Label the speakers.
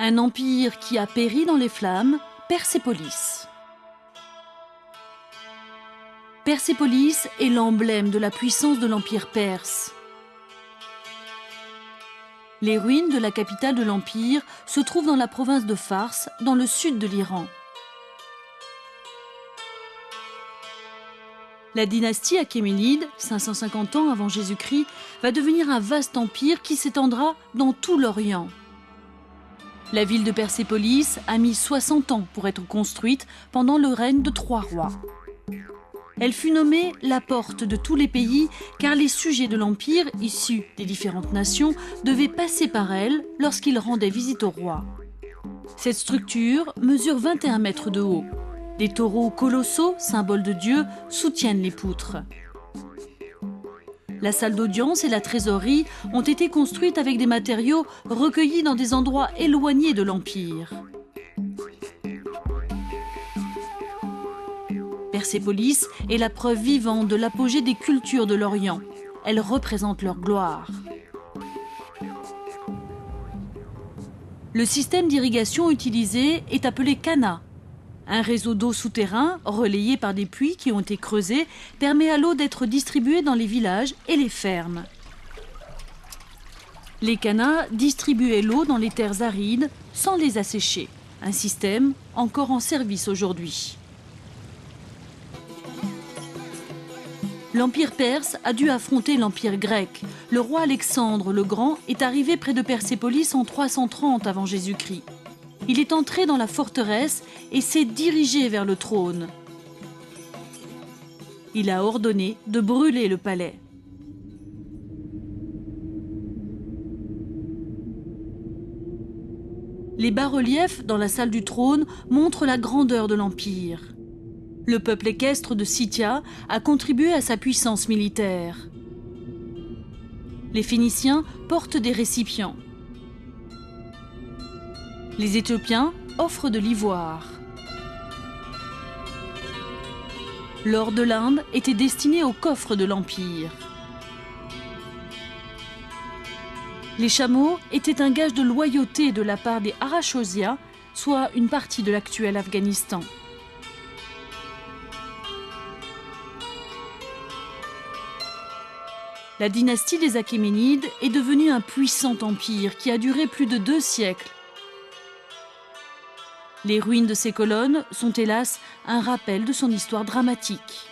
Speaker 1: Un empire qui a péri dans les flammes, Persépolis. Persépolis est l'emblème de la puissance de l'Empire perse. Les ruines de la capitale de l'Empire se trouvent dans la province de Fars, dans le sud de l'Iran. La dynastie achéménide, 550 ans avant Jésus-Christ, va devenir un vaste empire qui s'étendra dans tout l'Orient. La ville de Persépolis a mis 60 ans pour être construite pendant le règne de 3 rois. Elle fut nommée la porte de tous les pays car les sujets de l'Empire, issus des différentes nations, devaient passer par elle lorsqu'ils rendaient visite au roi. Cette structure mesure 21 mètres de haut. Des taureaux colossaux, symboles de Dieu, soutiennent les poutres. La salle d'audience et la trésorerie ont été construites avec des matériaux recueillis dans des endroits éloignés de l'Empire. Persépolis est la preuve vivante de l'apogée des cultures de l'Orient. Elle représente leur gloire. Le système d'irrigation utilisé est appelé Kana. Un réseau d'eau souterrain, relayé par des puits qui ont été creusés, permet à l'eau d'être distribuée dans les villages et les fermes. Les Kanas distribuaient l'eau dans les terres arides sans les assécher. Un système encore en service aujourd'hui. L'Empire perse a dû affronter l'Empire grec. Le roi Alexandre le Grand est arrivé près de Persépolis en 330 avant Jésus-Christ. Il est entré dans la forteresse et s'est dirigé vers le trône. Il a ordonné de brûler le palais. Les bas-reliefs dans la salle du trône montrent la grandeur de l'Empire. Le peuple équestre de Scythia a contribué à sa puissance militaire. Les Phéniciens portent des récipients. Les Éthiopiens offrent de l'ivoire. L'or de l'Inde était destiné au coffre de l'Empire. Les chameaux étaient un gage de loyauté de la part des Arachosia, soit une partie de l'actuel Afghanistan. La dynastie des Achéménides est devenue un puissant empire qui a duré plus de 2 siècles. Les ruines de ces colonnes sont hélas un rappel de son histoire dramatique.